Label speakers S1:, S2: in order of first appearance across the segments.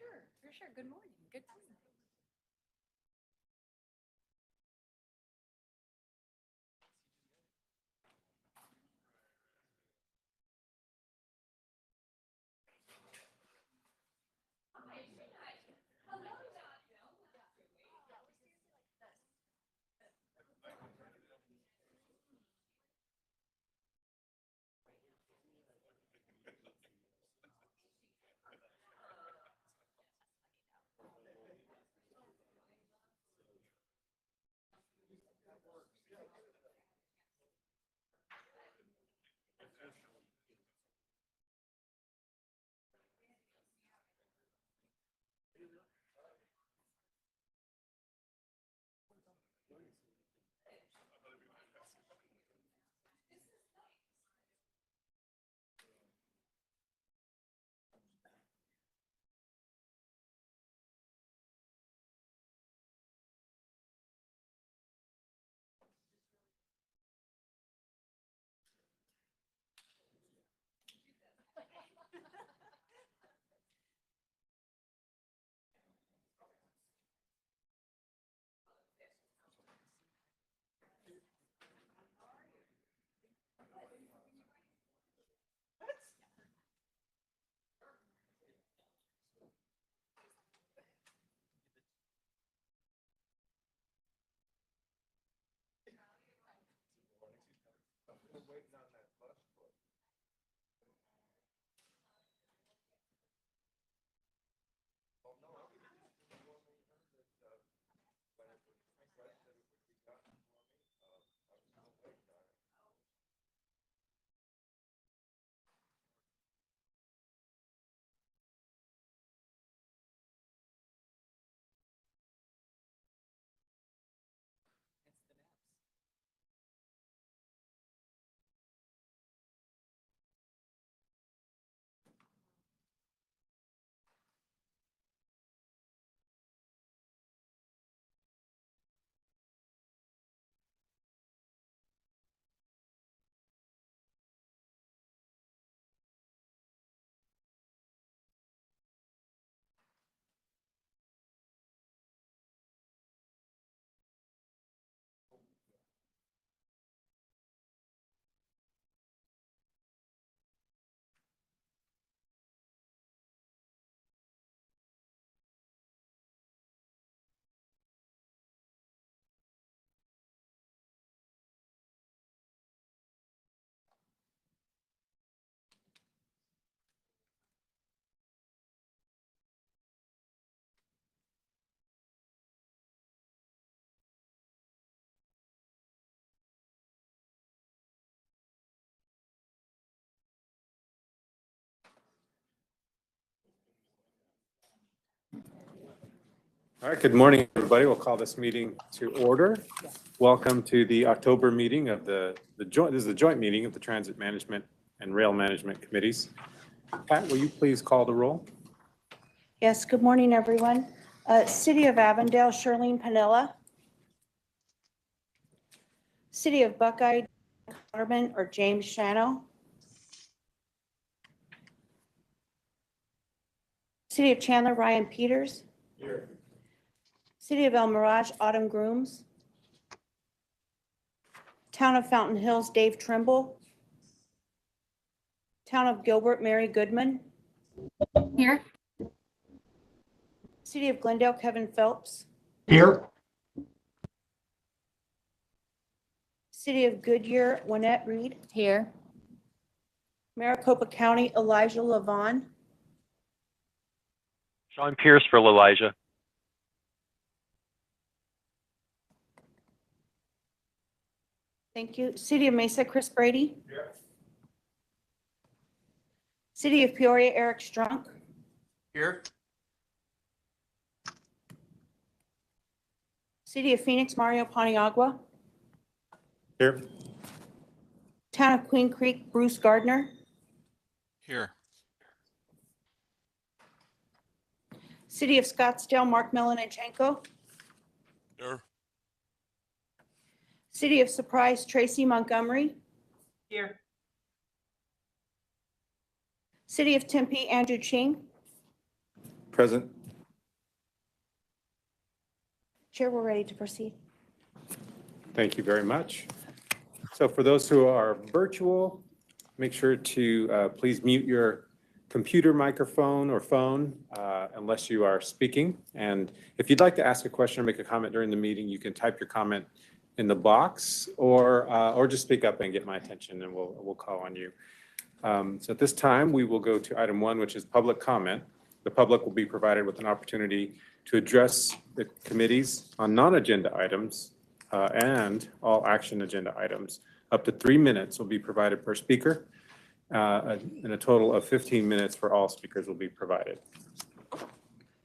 S1: sure, for sure. Good morning. Good morning.
S2: All right, good morning, everybody. We'll call this meeting to order. Welcome to the October meeting of the joint, this is the joint meeting of the Transit Management and Rail Management Committees. Pat, will you please call the roll?
S3: Yes, good morning, everyone. City of Avondale, Shirlene Panella. City of Buckeye, Connerman or James Shano. City of Chandler, Ryan Peters.
S2: Here.
S3: City of El Mirage, Autumn Grooms. Town of Fountain Hills, Dave Trimble. Town of Gilbert, Mary Goodman.
S1: Here.
S3: City of Glendale, Kevin Phelps.
S4: Here.
S3: City of Goodyear, Wynette Reed.
S1: Here.
S3: Maricopa County, Elijah Levon.
S4: Sean Pierce for Elijah.
S3: Thank you. City of Mesa, Chris Brady.
S2: Here.
S3: City of Peoria, Eric Strunk.
S4: Here.
S3: City of Phoenix, Mario Paniagua.
S2: Here.
S3: Town of Queen Creek, Bruce Gardner.
S4: Here.
S3: City of Scottsdale, Mark Melanchenko.
S4: Here.
S3: City of Surprise, Tracy Montgomery.
S4: Here.
S3: City of Tempe, Andrew Ching.
S2: Present.
S3: Chair, we're ready to proceed.
S2: Thank you very much. So for those who are virtual, make sure to please mute your computer microphone or phone unless you are speaking. And if you'd like to ask a question or make a comment during the meeting, you can type your comment in the box or just speak up and get my attention and we'll call on you. So at this time, we will go to item 1, which is public comment. The public will be provided with an opportunity to address the committees on non-agenda items and all action agenda items. Up to 3 minutes will be provided per speaker, and a total of 15 minutes for all speakers will be provided. Do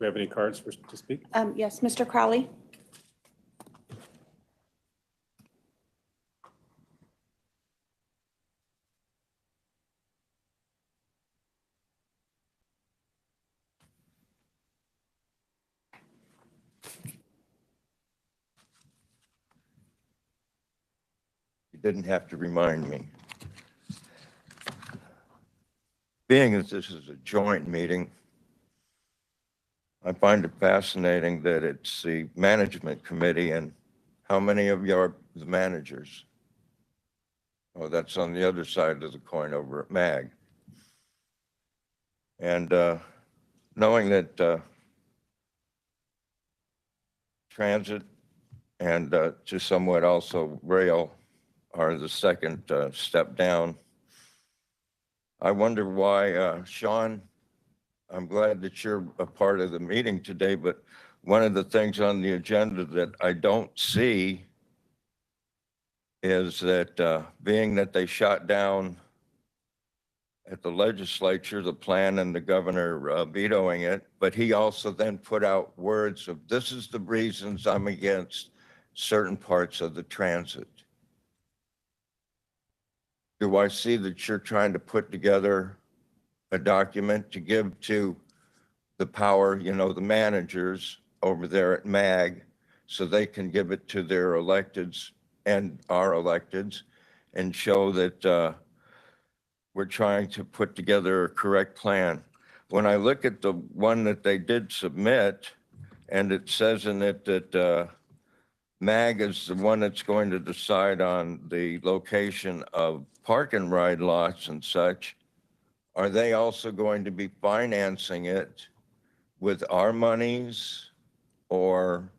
S2: we have any cards to speak?
S3: Yes, Mr. Crowley.
S5: You didn't have to remind me. Being that this is a joint meeting, I find it fascinating that it's the management committee, and how many of you are the managers? Oh, that's on the other side of the coin over at MAG. And knowing that transit and to somewhat also rail are the second step down, I wonder why, Sean, I'm glad that you're a part of the meeting today, but one of the things on the agenda that I don't see is that being that they shot down at the legislature, the plan and the governor vetoing it, but he also then put out words of, this is the reasons I'm against certain parts of the transit. Do I see that you're trying to put together a document to give to the power, you know, the managers over there at MAG, so they can give it to their electeds and our electeds and show that we're trying to put together a correct plan? When I look at the one that they did submit, and it says in it that MAG is the one that's going to decide on the location of park and ride lots and such, are they also going to be financing it with our monies, or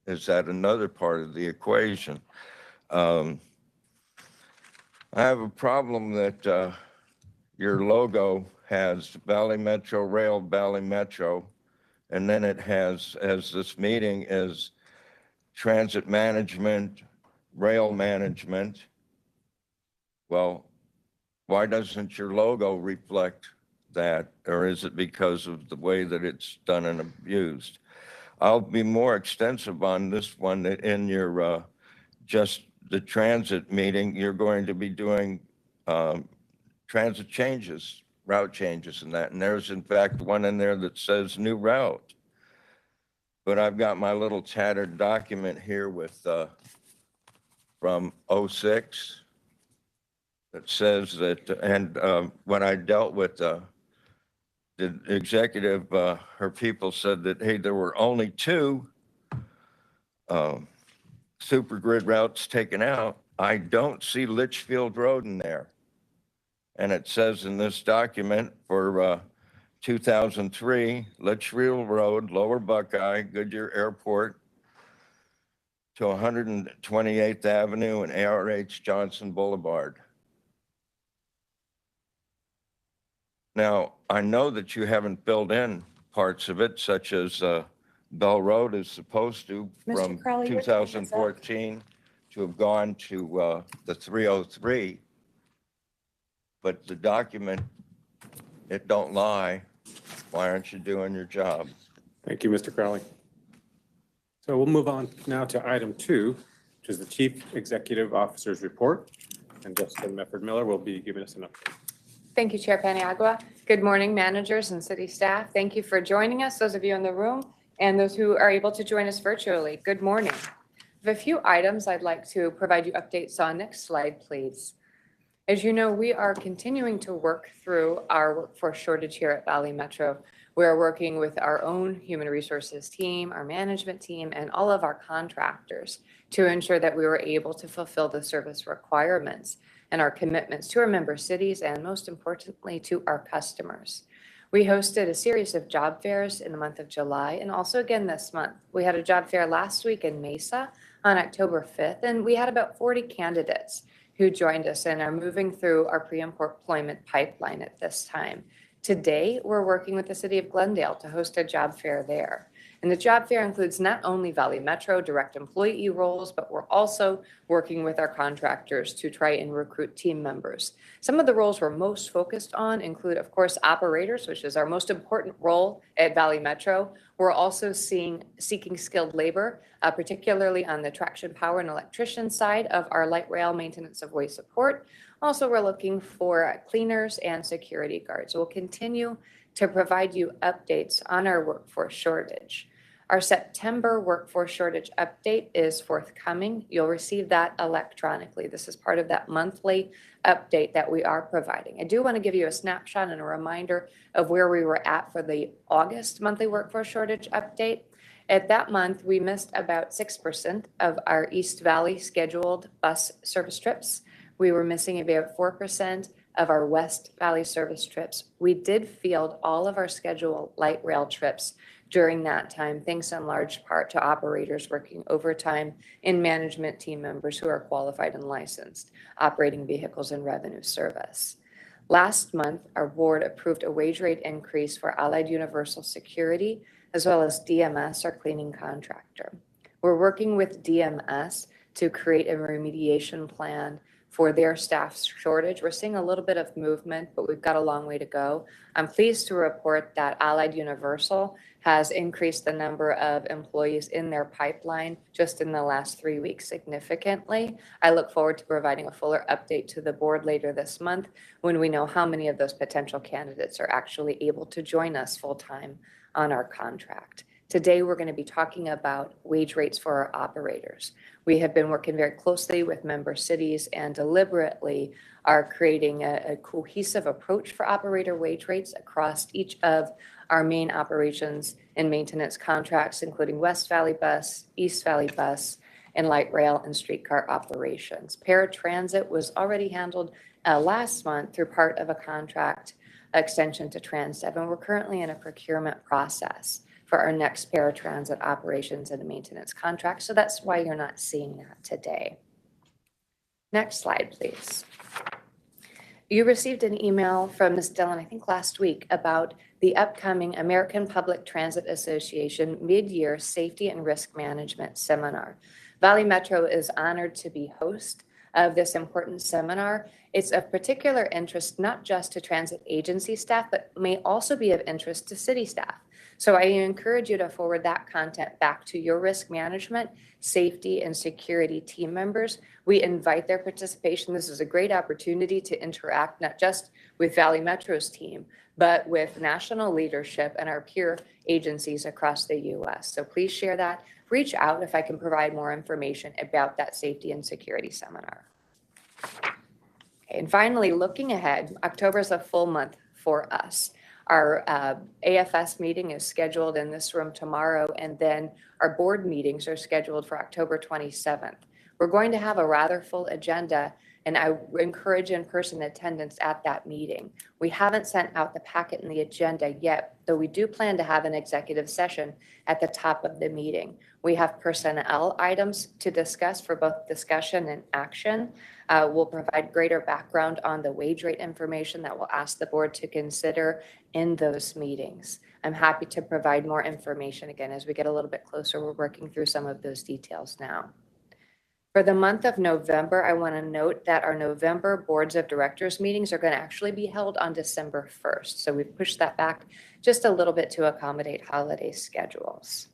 S5: is that another part of the equation? I have a problem that your logo has Valley Metro Rail, Valley Metro, and then it has, as this meeting is transit management, rail management. Well, why doesn't your logo reflect that? Or is it because of the way that it's done and abused? I'll be more extensive on this one in your just the transit meeting. You're going to be doing transit changes, route changes and that. And there's in fact one in there that says new route. But I've got my little tattered document here with from 06 that says that, and when I dealt with the executive, her people said that, hey, there were only 2 super grid routes taken out. I don't see Litchfield Road in there. And it says in this document for 2003, Litchfield Road, Lower Buckeye, Goodyear Airport to 128th Avenue and ARH Johnson Boulevard. Now, I know that you haven't filled in parts of it, such as Bell Road is supposed to,
S3: Mr.
S5: from
S3: Crowley, your time is up.
S5: 2014 to have gone to the 303. But the document, it don't lie. Why aren't you doing your job?
S2: Thank you, Mr. Crowley. So we'll move on now to item 2, which is the Chief Executive Officer's Report. And Jessica Mefford-Miller will be giving us an update.
S1: Thank you, Chair Paniagua. Good morning, managers and city staff. Thank you for joining us, those of you in the room and those who are able to join us virtually. Good morning. I have a few items I'd like to provide you updates on. Next slide, please. As you know, we are continuing to work through our workforce shortage here at Valley Metro. We're working with our own human resources team, our management team, and all of our contractors to ensure that we were able to fulfill the service requirements and our commitments to our member cities and most importantly to our customers. We hosted a series of job fairs in the month of July and also again this month. We had a job fair last week in Mesa on October 5th, and we had about 40 candidates who joined us and are moving through our pre-employment pipeline at this time. Today, we're working with the City of Glendale to host a job fair there. And the job fair includes not only Valley Metro direct employee roles, but we're also working with our contractors to try and recruit team members. Some of the roles we're most focused on include, of course, operators, which is our most important role at Valley Metro. We're also seeking skilled labor, particularly on the traction power and electrician side of our light rail maintenance of way support. Also, we're looking for cleaners and security guards. We'll continue to provide you updates on our workforce shortage. Our September workforce shortage update is forthcoming. You'll receive that electronically. This is part of that monthly update that we are providing. I do want to give you a snapshot and a reminder of where we were at for the August monthly workforce shortage update. At that month, we missed about 6% of our East Valley scheduled bus service trips. We were missing about 4% of our West Valley service trips. We did field all of our scheduled light rail trips during that time, thanks in large part to operators working overtime and management team members who are qualified and licensed, operating vehicles and revenue service. Last month, our board approved a wage rate increase for Allied Universal Security, as well as DMS, our cleaning contractor. We're working with DMS to create a remediation plan for their staff shortage. We're seeing a little bit of movement, but we've got a long way to go. I'm pleased to report that Allied Universal has increased the number of employees in their pipeline just in the last 3 weeks significantly. I look forward to providing a fuller update to the board later this month when we know how many of those potential candidates are actually able to join us full-time on our contract. Today, we're going to be talking about wage rates for our operators. We have been working very closely with member cities and deliberately are creating a cohesive approach for operator wage rates across each of our main operations and maintenance contracts, including West Valley Bus, East Valley Bus, and light rail and streetcar operations. Paratransit was already handled last month through part of a contract extension to Transdev, and we're currently in a procurement process for our next paratransit operations and maintenance contract. So that's why you're not seeing that today. Next slide, please. You received an email from Ms. Dillon, I think last week, about the upcoming American Public Transit Association Mid-Year Safety and Risk Management Seminar. Valley Metro is honored to be host of this important seminar. It's of particular interest not just to transit agency staff, but may also be of interest to city staff. So I encourage you to forward that content back to your risk management, safety, and security team members. We invite their participation. This is a great opportunity to interact not just with Valley Metro's team, but with national leadership and our peer agencies across the U.S. So please share that. Reach out if I can provide more information about that safety and security seminar. Okay, and finally, looking ahead, October is a full month for us. Our AFS meeting is scheduled in this room tomorrow, and then our board meetings are scheduled for October 27th. We're going to have a rather full agenda, and I encourage in-person attendance at that meeting. We haven't sent out the packet and the agenda yet, though we do plan to have an executive session at the top of the meeting. We have personnel items to discuss for both discussion and action. We'll provide greater background on the wage rate information that we'll ask the board to consider in those meetings. I'm happy to provide more information again as we get a little bit closer. We're working through some of those details now. For the month of November, I want to note that our November boards of directors meetings are going to actually be held on December 1st. So we've pushed that back just a little bit to accommodate holiday schedules.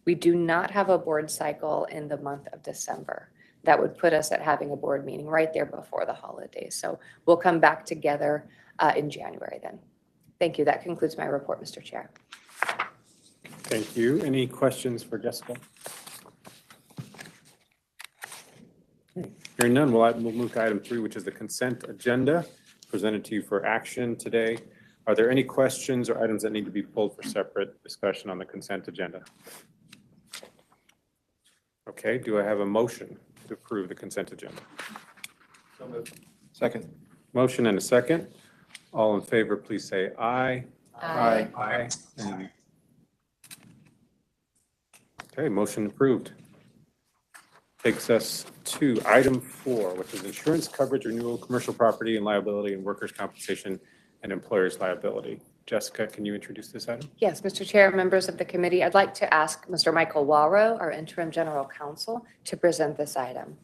S1: We do not have a board cycle in the month of December. That would put us at having a board meeting right there before the holidays. So we'll come back together in January then. Thank you. That concludes my report, Mr. Chair.
S2: Thank you. Any questions for Jessica? Hearing none, we'll move to item 3, which is the consent agenda presented to you for action today. Are there any questions or items that need to be pulled for separate discussion on the consent agenda? Okay, do I have a motion to approve the consent agenda?
S6: Second.
S2: Motion and a second. All in favor, please say aye.
S6: Aye.
S2: Aye. Okay, motion approved. Takes us to item 4, which is insurance coverage renewal, commercial property and liability, and workers' compensation and employers' liability. Jessica, can you introduce this item?
S1: Yes, Mr. Chair, members of the committee, I'd like to ask Mr. Michael Walrow, our interim general counsel, to present this item.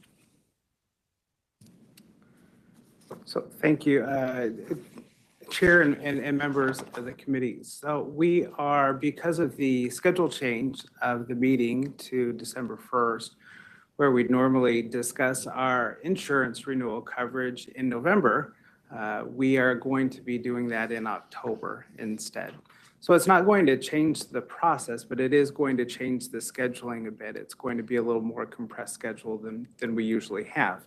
S7: So thank you, Chair and members of the committee. So we are, because of the schedule change of the meeting to December 1st, where we normally discuss our insurance renewal coverage in November, we are going to be doing that in October instead. So it's not going to change the process, but it is going to change the scheduling a bit. It's going to be a little more compressed schedule than we usually have.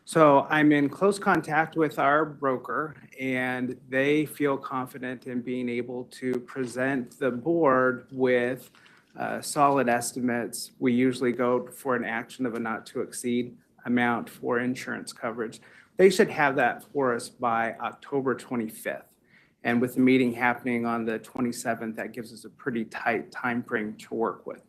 S7: So I'm in close contact with our broker, and they feel confident in being able to present the board with solid estimates. We usually go for an action of a not to exceed amount for insurance coverage. They should have that for us by October 25th. And with the meeting happening on the 27th, that gives us a pretty tight timeframe to work with.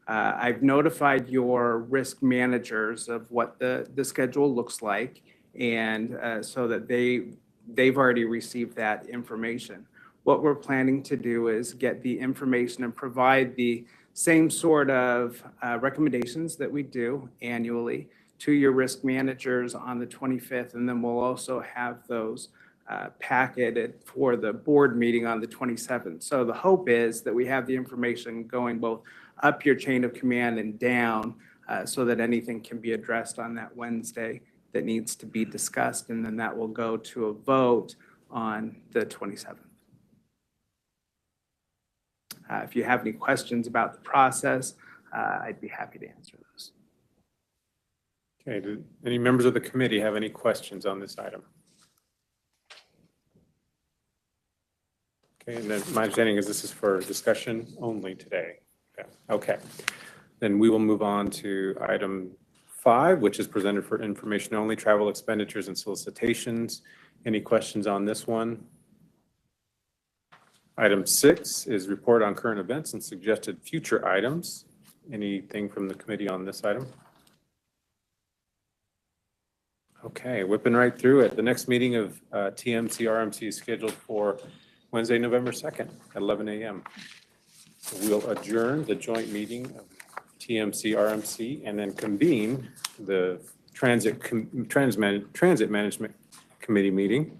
S7: I've notified your risk managers of what the schedule looks like, and so that they've already received that information. What we're planning to do is get the information and provide the same sort of recommendations that we do annually to your risk managers on the 25th, and then we'll also have those packeted for the board meeting on the 27th. So the hope is that we have the information going both up your chain of command and down, so that anything can be addressed on that Wednesday that needs to be discussed, and then that will go to a vote on the 27th. If you have any questions about the process, I'd be happy to answer those.
S2: Okay, do any members of the committee have any questions on this item? Okay, and then my understanding is this is for discussion only today. Okay, then we will move on to item 5, which is presented for information only, travel expenditures and solicitations. Any questions on this one? Item 6 is report on current events and suggested future items. Anything from the committee on this item? Okay, whipping right through it. The next meeting of TMC RMC is scheduled for Wednesday, November 2nd at 11 a.m. We'll adjourn the joint meeting of TMC RMC and then convene the Transit Management Committee meeting.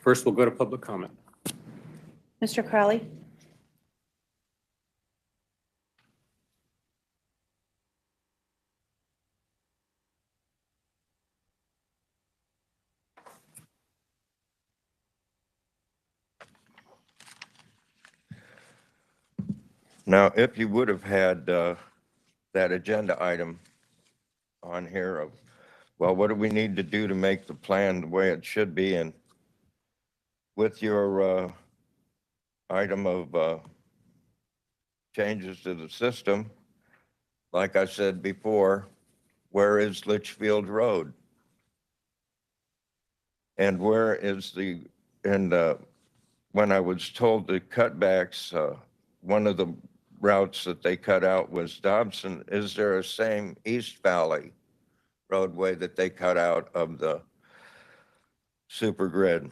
S2: First, we'll go to public comment.
S3: Mr. Crowley?
S5: Now, if you would have had that agenda item on here of, well, what do we need to do to make the plan the way it should be? And with your item of changes to the system, like I said before, where is Litchfield Road? And where is the, and when I was told the cutbacks, one of the routes that they cut out was Dobson. Is there a same East Valley roadway that they cut out of the super grid?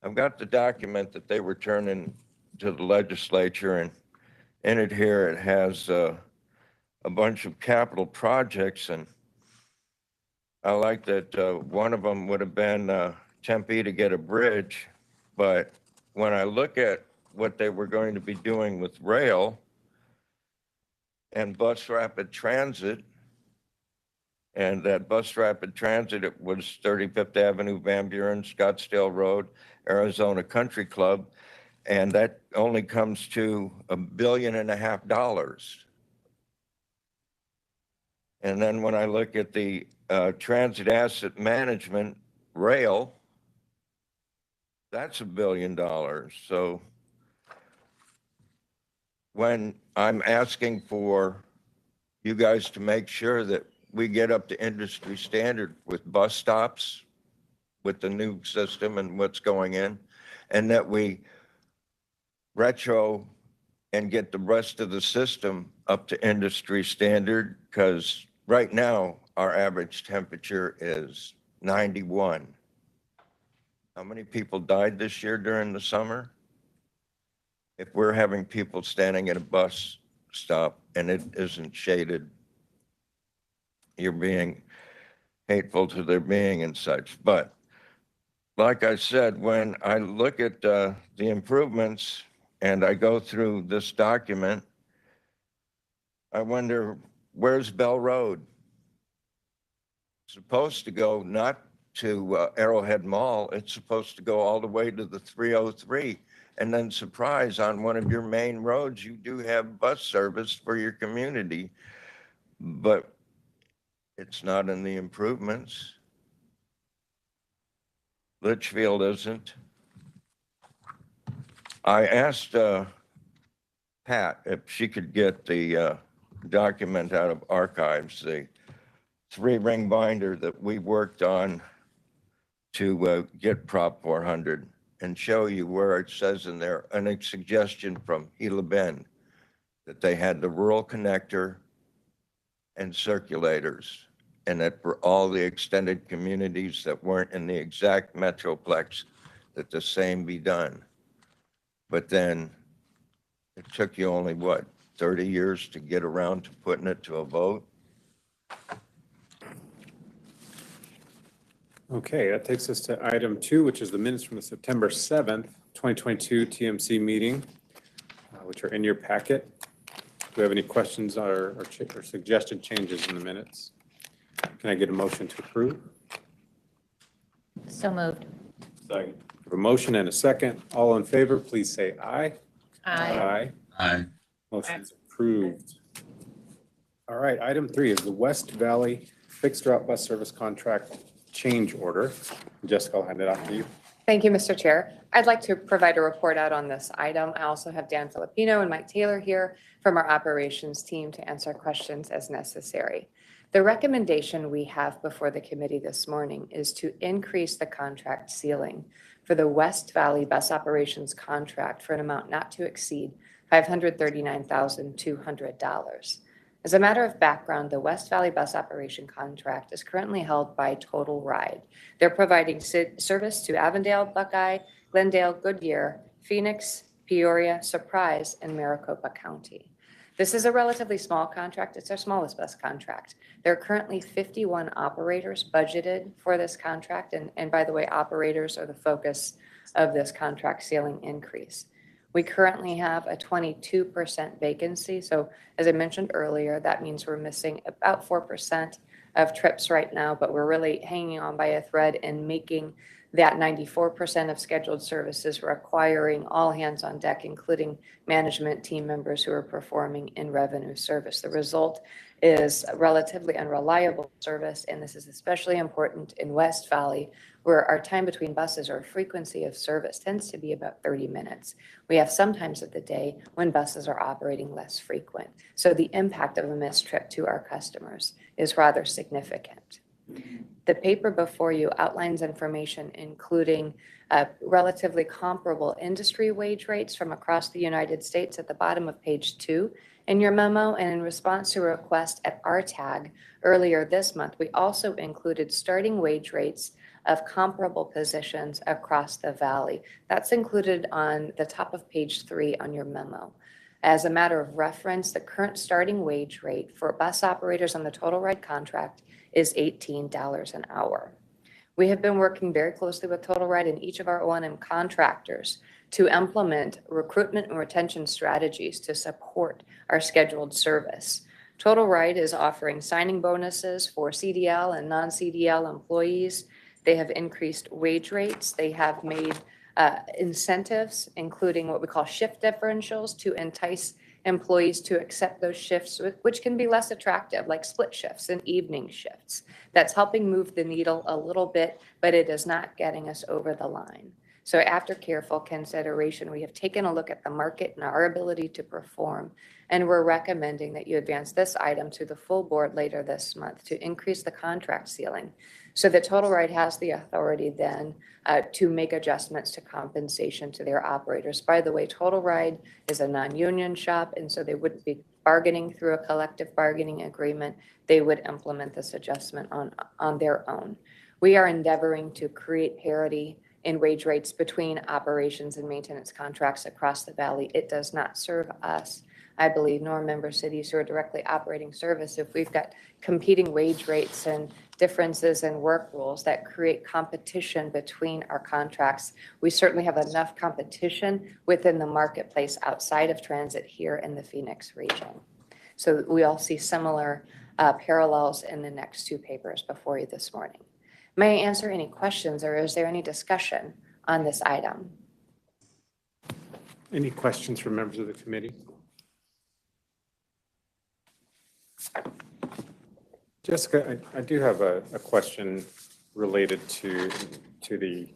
S5: I've got the document that they were turning to the legislature, and in it here, it has a bunch of capital projects, and I like that one of them would have been Tempe to get a bridge, but when I look at what they were going to be doing with rail and bus rapid transit, and that bus rapid transit, it was 35th Avenue, Van Buren, Scottsdale Road, Arizona Country Club, and that only comes to $1.5 billion. And then when I look at the transit asset management rail, That's $1 billion. So when I'm asking for you guys to make sure that we get up to industry standard with bus stops, with the new system and what's going in, and that we retro and get the rest of the system up to industry standard, because right now, our average temperature is 91. How many people died this year during the summer? If we're having people standing at a bus stop and it isn't shaded, you're being hateful to their being and such. But like I said, when I look at the improvements and I go through this document, I wonder, where's Bell Road? Supposed to go not to Arrowhead Mall, it's supposed to go all the way to the 303. And then surprise, on one of your main roads, you do have bus service for your community, but it's not in the improvements. Litchfield isn't. I asked Pat if she could get the document out of archives, the 3-ring binder that we worked on to get Prop 400, and show you where it says in there, and a suggestion from Gila Bend, that they had the rural connector and circulators, and that for all the extended communities that weren't in the exact metroplex, that the same be done. But then it took you only, what, 30 years to get around to putting it to a vote?
S2: Okay, that takes us to item 2, which is the minutes from the September 7th, 2022 TMC meeting, which are in your packet. Do you have any questions or suggested changes in the minutes? Can I get a motion to approve?
S6: So moved.
S2: Second. A motion and a second. All in favor, please say aye.
S6: Aye.
S4: Aye.
S2: Motion is approved. All right, item 3 is the West Valley Fixed Route Bus Service Contract Change Order. Jessica, I'll hand it off to you.
S1: Thank you, Mr. Chair. I'd like to provide a report out on this item. I also have Dan Filipino and Mike Taylor here from our operations team to answer questions as necessary. The recommendation we have before the committee this morning is to increase the contract ceiling for the West Valley Bus Operations contract for an amount not to exceed $539,200. As a matter of background, the West Valley Bus Operation contract is currently held by Total Ride. They're providing service to Avondale, Buckeye, Glendale, Goodyear, Phoenix, Peoria, Surprise, and Maricopa County. This is a relatively small contract. It's our smallest bus contract. There are currently 51 operators budgeted for this contract. And by the way, operators are the focus of this contract ceiling increase. We currently have a 22% vacancy. So as I mentioned earlier, that means we're missing about 4% of trips right now, but we're really hanging on by a thread and making that 94% of scheduled services requiring all hands on deck, including management team members who are performing in revenue service. The result is relatively unreliable service, and this is especially important in West Valley, where our time between buses or frequency of service tends to be about 30 minutes. We have some times of the day when buses are operating less frequent. So the impact of a missed trip to our customers is rather significant. The paper before you outlines information including relatively comparable industry wage rates from across the United States at the bottom of page 2 in your memo. And in response to a request at RTAG earlier this month, we also included starting wage rates of comparable positions across the valley. That's included on the top of page 3 on your memo. As a matter of reference, the current starting wage rate for bus operators on the Total Ride contract is $18 an hour. We have been working very closely with Total Ride and each of our O&M contractors to implement recruitment and retention strategies to support our scheduled service. Total Ride is offering signing bonuses for CDL and non-CDL employees. They have increased wage rates. They have made incentives, including what we call shift differentials, to entice employees to accept those shifts, which can be less attractive, like split shifts and evening shifts. That's helping move the needle a little bit, but it is not getting us over the line. So after careful consideration, we have taken a look at the market and our ability to perform, and we're recommending that you advance this item to the full board later this month to increase the contract ceiling. So the Total Ride has the authority then to make adjustments to compensation to their operators. By the way, Total Ride is a non-union shop, and so they wouldn't be bargaining through a collective bargaining agreement. They would implement this adjustment on their own. We are endeavoring to create parity in wage rates between operations and maintenance contracts across the valley. It does not serve us, I believe, nor member cities who are directly operating service if we've got competing wage rates and differences in work rules that create competition between our contracts. We certainly have enough competition within the marketplace outside of transit here in the Phoenix region. So we all see similar parallels in the next two papers before you this morning. May I answer any questions, or is there any discussion on this item?
S2: Any questions from members of the committee? Jessica, I do have a question related to the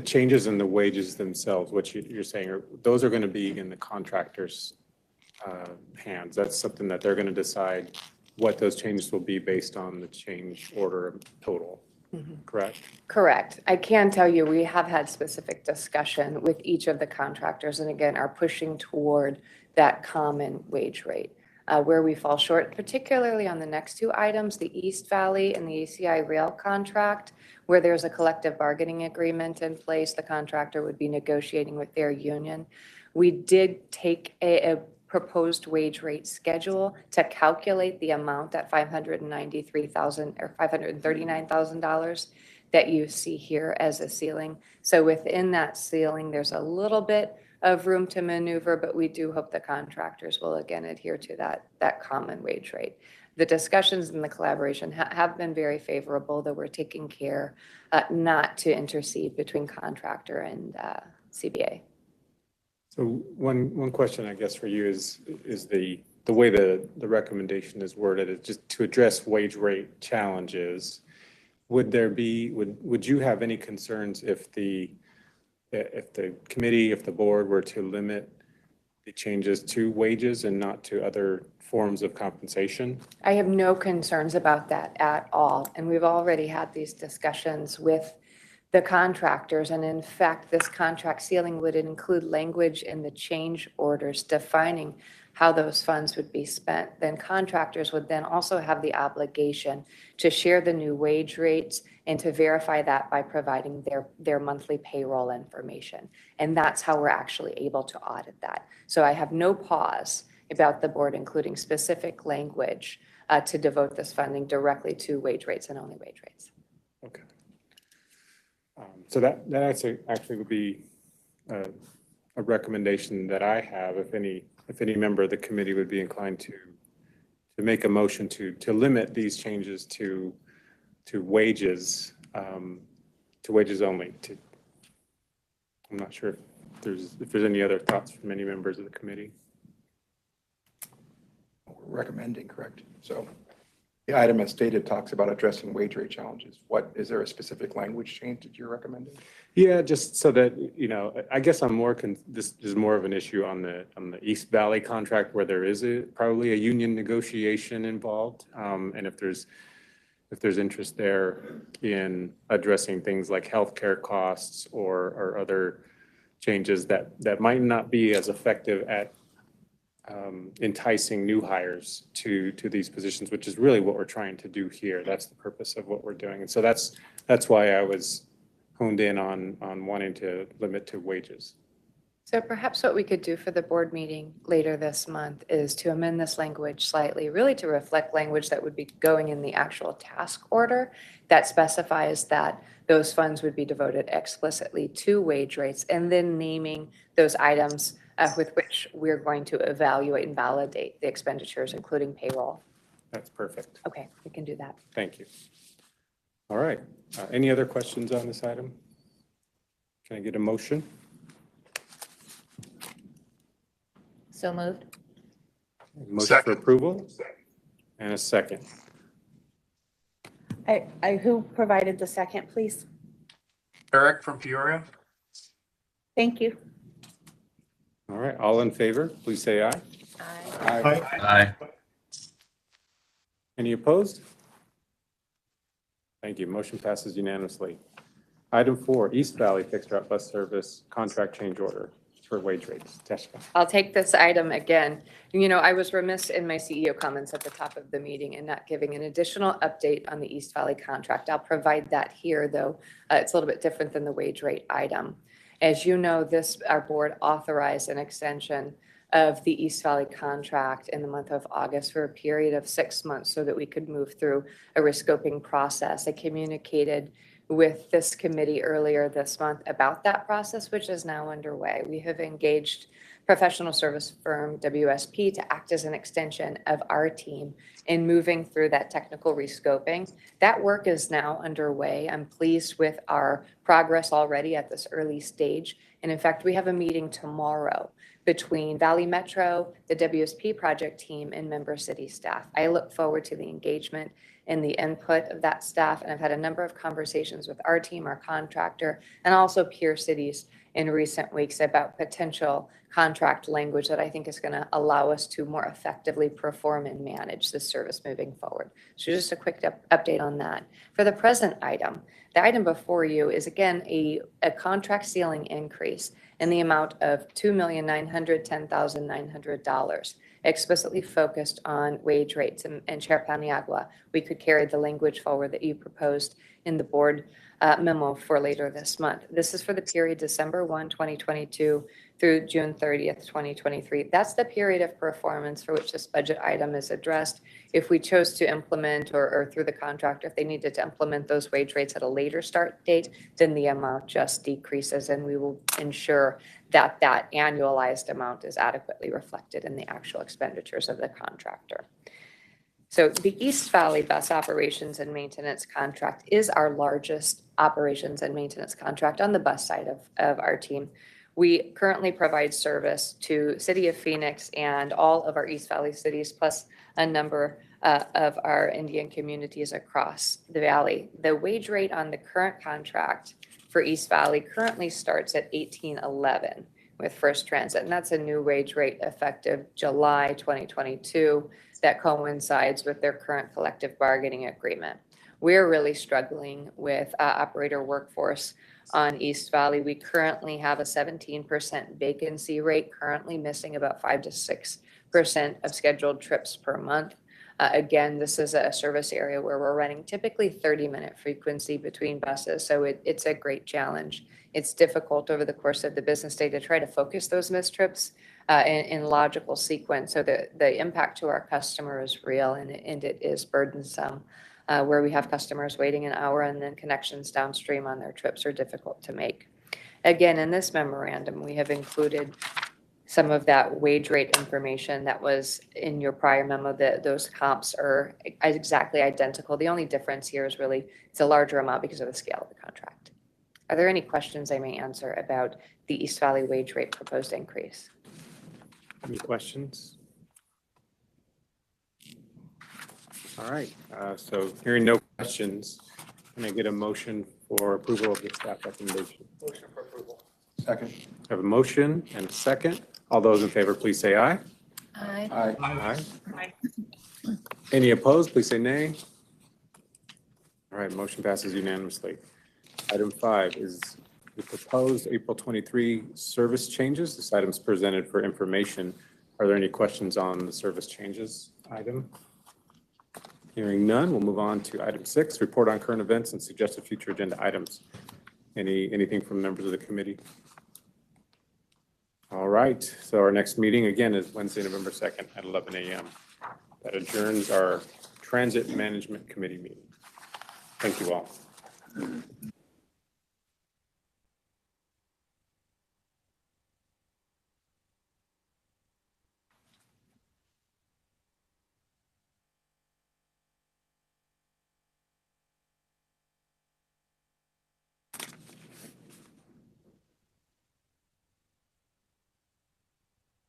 S2: changes in the wages themselves, which you're saying those are going to be in the contractor's hands. That's something that they're going to decide what those changes will be based on the change order total. Correct?
S1: Correct. I can tell you we have had specific discussion with each of the contractors, and again, are pushing toward that common wage rate. Where we fall short, particularly on the next two items, the East Valley and the ACI rail contract, where there's a collective bargaining agreement in place, the contractor would be negotiating with their union. We did take a proposed wage rate schedule to calculate the amount, that $593,000 or $539,000 that you see here as a ceiling. So within that ceiling, there's a little bit of room to maneuver, but we do hope the contractors will again adhere to that common wage rate. The discussions and the collaboration have been very favorable, though we're taking care not to intercede between contractor and CBA.
S2: So one question I guess for you is the way the recommendation is worded is just to address wage rate challenges. Would you have any concerns if the committee, if the board were to limit the changes to wages and not to other forms of compensation?
S1: I have no concerns about that at all. And we've already had these discussions with the contractors. And in fact, this contract ceiling would include language in the change orders defining how those funds would be spent. Then contractors would then also have the obligation to share the new wage rates and to verify that by providing their monthly payroll information. And that's how we're actually able to audit that. So I have no pause about the board including specific language to devote this funding directly to wage rates and only wage rates.
S2: Okay. So that actually would be a recommendation that I have, if any member of the committee would be inclined to make a motion to limit these changes to wages only. I'm not sure if there's any other thoughts from any members of the committee.
S6: Recommending, correct? So the item as stated talks about addressing wage rate challenges. Is there a specific language change that you're recommending?
S2: Yeah, just so that, I guess this is more of an issue on the East Valley contract where there is probably a union negotiation involved. And if there's interest there in addressing things like healthcare costs or other changes that might not be as effective at enticing new hires to these positions, which is really what we're trying to do here. That's the purpose of what we're doing. And so that's why I was honed in on wanting to limit to wages.
S1: So perhaps what we could do for the board meeting later this month is to amend this language slightly, really to reflect language that would be going in the actual task order that specifies that those funds would be devoted explicitly to wage rates, and then naming those items with which we're going to evaluate and validate the expenditures, including payroll.
S2: That's perfect.
S1: Okay, we can do that.
S2: Thank you. All right. Any other questions on this item? Can I get a motion?
S1: So moved.
S2: Motion for approval and a second.
S3: Who provided the second, please?
S4: Eric from Peoria.
S3: Thank you.
S2: All right, all in favor, please say aye.
S1: Aye.
S4: Aye.
S2: Any opposed? Thank you. Motion passes unanimously. Item 4, East Valley Fixed Route Bus Service Contract Change Order for wage rates. Teshka.
S1: I'll take this item again. You know, I was remiss in my CEO comments at the top of the meeting and not giving an additional update on the East Valley contract. I'll provide that here, though. It's a little bit different than the wage rate item. As you know, our board authorized an extension of the East Valley contract in the month of August for a period of 6 months so that we could move through a rescoping process. I communicated with this committee earlier this month about that process, which is now underway. We have engaged professional service firm WSP to act as an extension of our team in moving through that technical rescoping. That work is now underway. I'm pleased with our progress already at this early stage. And in fact, we have a meeting tomorrow between Valley Metro, the WSP project team, and member city staff. I look forward to the engagement and the input of that staff. And I've had a number of conversations with our team, our contractor, and also peer cities in recent weeks about potential contract language that I think is going to allow us to more effectively perform and manage this service moving forward. So just a quick update on that. For the present item, the item before you is again a contract ceiling increase in the amount of $2,910,900, explicitly focused on wage rates. And Chair Paniagua, we could carry the language forward that you proposed in the board memo for later this month. This is for the period December 1, 2022 through June 30th, 2023. That's the period of performance for which this budget item is addressed. If we chose to implement or through the contractor, if they needed to implement those wage rates at a later start date, then the amount just decreases and we will ensure that that annualized amount is adequately reflected in the actual expenditures of the contractor. So the East Valley Bus Operations and Maintenance Contract is our largest operations and maintenance contract on the bus side of our team. We currently provide service to City of Phoenix and all of our East Valley cities, plus a number of our Indian communities across the valley. The wage rate on the current contract for East Valley currently starts at $18.11 with First Transit, and that's a new wage rate effective July 2022 that coincides with their current collective bargaining agreement. We're really struggling with operator workforce on East Valley. We currently have a 17% vacancy rate, currently missing about 5 to 6% of scheduled trips per month. Again, this is a service area where we're running typically 30-minute frequency between buses, so it's a great challenge. It's difficult over the course of the business day to try to focus those missed trips in logical sequence, so the impact to our customer is real and it is burdensome. Where we have customers waiting an hour and then connections downstream on their trips are difficult to make. Again, in this memorandum, we have included some of that wage rate information that was in your prior memo. Those comps are exactly identical. The only difference here is really it's a larger amount because of the scale of the contract. Are there any questions I may answer about the East Valley wage rate proposed increase?
S2: Any questions? All right, so hearing no questions, can I get a motion for approval of the staff recommendation?
S6: Motion for approval. Second.
S2: I have a motion and a second. All those in favor, please say aye.
S1: Aye.
S6: Aye.
S2: Aye. Any opposed, please say nay. All right, motion passes unanimously. Item 5 is the proposed April 23 service changes. This item is presented for information. Are there any questions on the service changes item? Hearing none, we'll move on to item 6, report on current events and suggested future agenda items. Anything from members of the committee? All right, so our next meeting again is Wednesday, November 2nd at 11 a.m. That adjourns our Transit Management Committee meeting. Thank you all.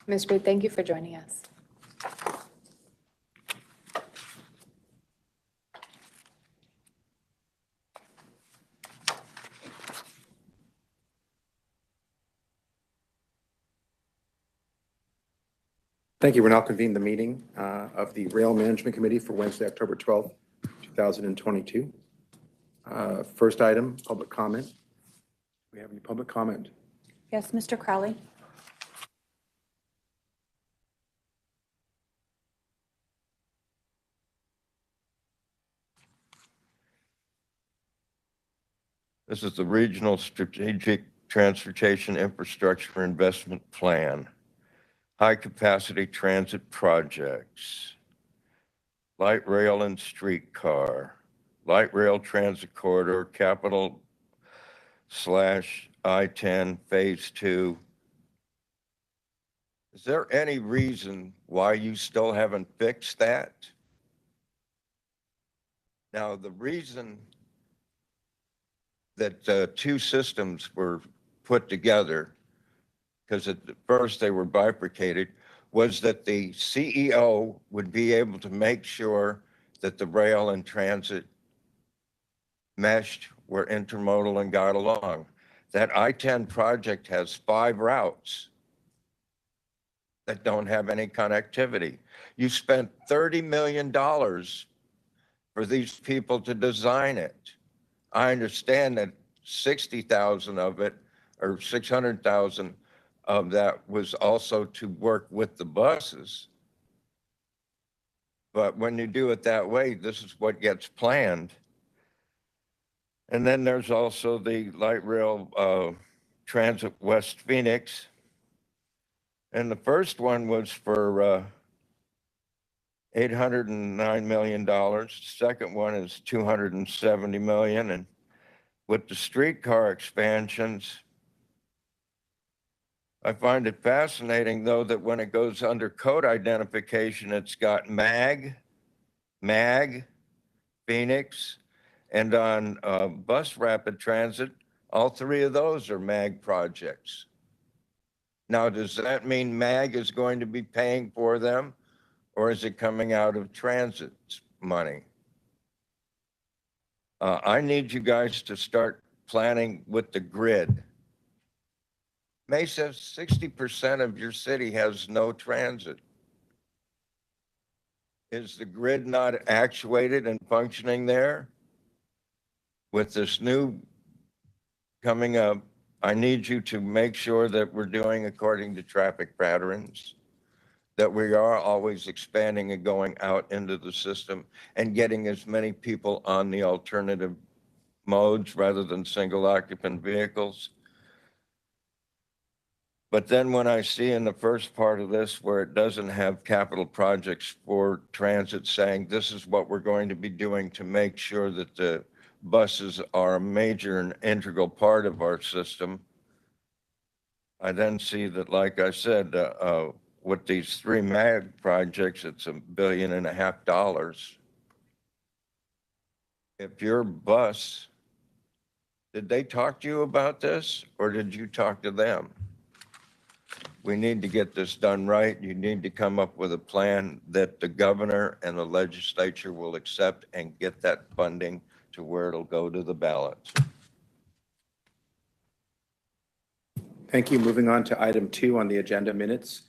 S1: Ms. Reed, thank you for joining us.
S6: Thank you. We're now convening the meeting of the Rail Management Committee for Wednesday, October 12th, 2022. First item, public comment. Do we have any public comment?
S3: Yes, Mr. Crowley?
S5: This is the Regional Strategic Transportation Infrastructure Investment Plan. High-capacity transit projects. Light rail and streetcar. Light rail transit corridor, capital / I-10 Phase 2. Is there any reason why you still haven't fixed that? Now, the reason that two systems were put together, because at first they were bifurcated, was that the CEO would be able to make sure that the rail and transit meshed, were intermodal, and got along. That I-10 project has 5 routes that don't have any connectivity. You spent $30 million for these people to design it. I understand that 60,000 of it, or 600,000 of that, was also to work with the buses. But when you do it that way, this is what gets planned. And then there's also the light rail transit West Phoenix. And the first one was for $809 million. The second one is $270 million. And with the streetcar expansions, I find it fascinating, though, that when it goes under code identification, it's got MAG, Phoenix, and on bus rapid transit, all 3 of those are MAG projects. Now, does that mean MAG is going to be paying for them, or is it coming out of transit's money? I need you guys to start planning with the grid. Mesa, 60% of your city has no transit. Is the grid not actuated and functioning there? With this new coming up, I need you to make sure that we're doing according to traffic patterns, that we are always expanding and going out into the system and getting as many people on the alternative modes rather than single occupant vehicles. But then when I see in the first part of this where it doesn't have capital projects for transit saying this is what we're going to be doing to make sure that the buses are a major and integral part of our system, I then see that, like I said, with these 3 MAG projects, it's $1.5 billion. If your bus, did they talk to you about this, or did you talk to them? We need to get this done right. You need to come up with a plan that the governor and the legislature will accept and get that funding to where it'll go to the ballot.
S6: Thank you. Moving on to item 2 on the agenda, minutes.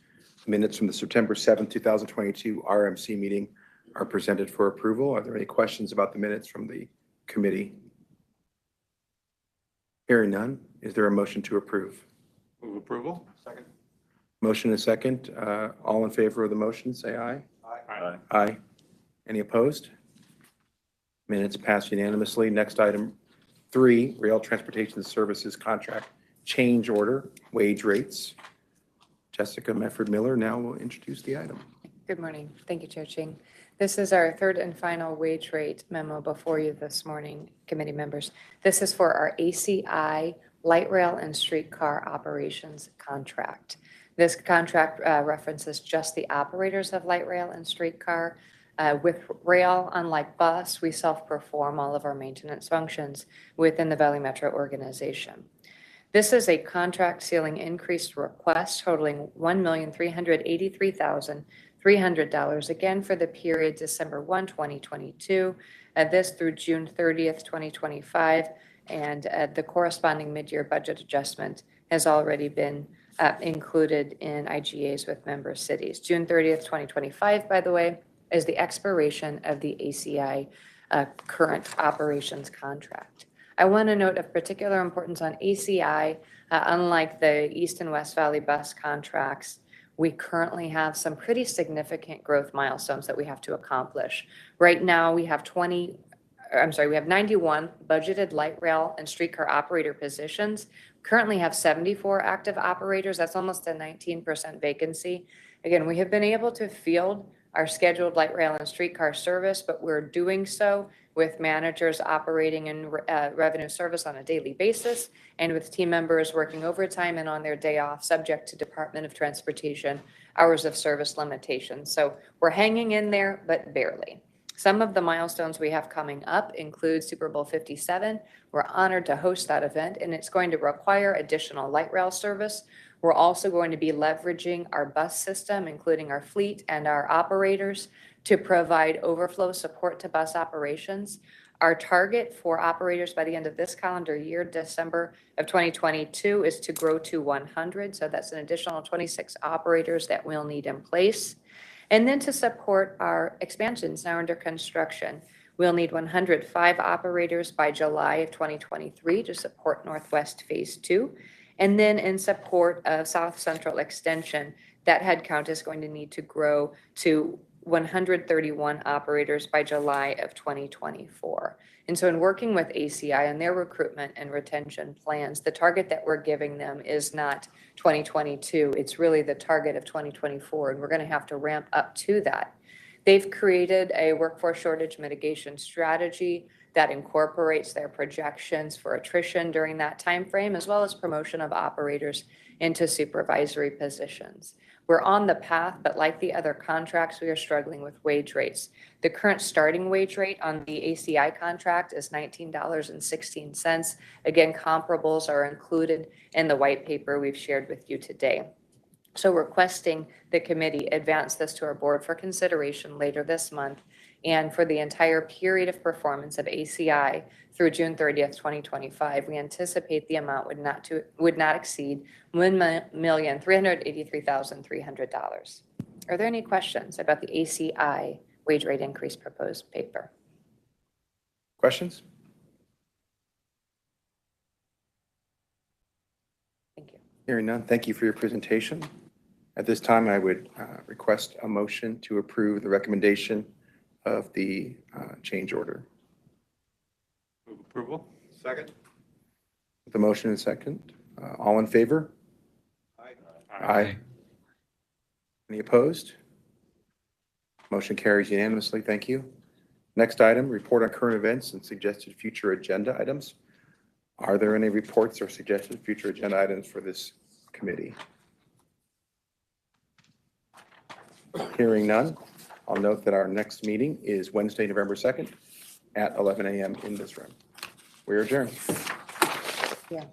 S6: Minutes from the September 7th, 2022 RMC meeting are presented for approval. Are there any questions about the minutes from the committee? Hearing none, is there a motion to approve?
S2: Move approval. Second.
S6: Motion and second. All in favor of the motion, say aye.
S2: Aye.
S6: Aye. Any opposed? Minutes passed unanimously. Next item 3, Rail Transportation Services Contract Change Order, Wage Rates. Jessica Mefford-Miller now will introduce the item.
S1: Good morning. Thank you, Chair Ching. This is our 3rd and final wage rate memo before you this morning, committee members. This is for our ACI light rail and streetcar operations contract. This contract references just the operators of light rail and streetcar. With rail, unlike bus, we self-perform all of our maintenance functions within the Valley Metro organization. This is a contract ceiling increase request totaling $1,383,300, again for the period December 1, 2022, this through June 30th, 2025, and the corresponding mid-year budget adjustment has already been included in IGAs with member cities. June 30th, 2025, by the way, is the expiration of the ACI current operations contract. I want to note of particular importance on ACI, unlike the East and West Valley bus contracts, we currently have some pretty significant growth milestones that we have to accomplish. Right now, we have 91 budgeted light rail and streetcar operator positions. Currently have 74 active operators. That's almost a 19% vacancy. Again, we have been able to field our scheduled light rail and streetcar service, but we're doing so with managers operating in revenue service on a daily basis and with team members working overtime and on their day off, subject to Department of Transportation hours of service limitations. So we're hanging in there, but barely. Some of the milestones we have coming up include Super Bowl 57. We're honored to host that event, and it's going to require additional light rail service. We're also going to be leveraging our bus system, including our fleet and our operators, to provide overflow support to bus operations. Our target for operators by the end of this calendar year, December of 2022, is to grow to 100. So that's an additional 26 operators that we'll need in place. And then to support our expansions now under construction, we'll need 105 operators by July of 2023 to support Northwest Phase 2. And then in support of South Central Extension, that headcount is going to need to grow to 131 operators by July of 2024. And so in working with ACI and their recruitment and retention plans, the target that we're giving them is not 2022, it's really the target of 2024, and we're going to have to ramp up to that. They've created a workforce shortage mitigation strategy that incorporates their projections for attrition during that time frame, as well as promotion of operators into supervisory positions. We're on the path, but like the other contracts, we are struggling with wage rates. The current starting wage rate on the ACI contract is $19.16. Again, comparables are included in the white paper we've shared with you today. So requesting the committee advance this to our board for consideration later this month, and for the entire period of performance of ACI through June 30th, 2025, we anticipate the amount would not exceed $1,383,300. Are there any questions about the ACI wage rate increase proposed paper?
S6: Questions?
S1: Thank you.
S6: Hearing none, thank you for your presentation. At this time, I would request a motion to approve the recommendation of the change order.
S2: Move approval. Second.
S6: The motion is second. All in favor? Aye. Any opposed? Motion carries unanimously. Thank you. Next item, report on current events and suggested future agenda items. Are there any reports or suggested future agenda items for this committee? Hearing none, I'll note that our next meeting is Wednesday, November 2nd at 11 a.m. in this room. We are adjourned.
S1: Yeah.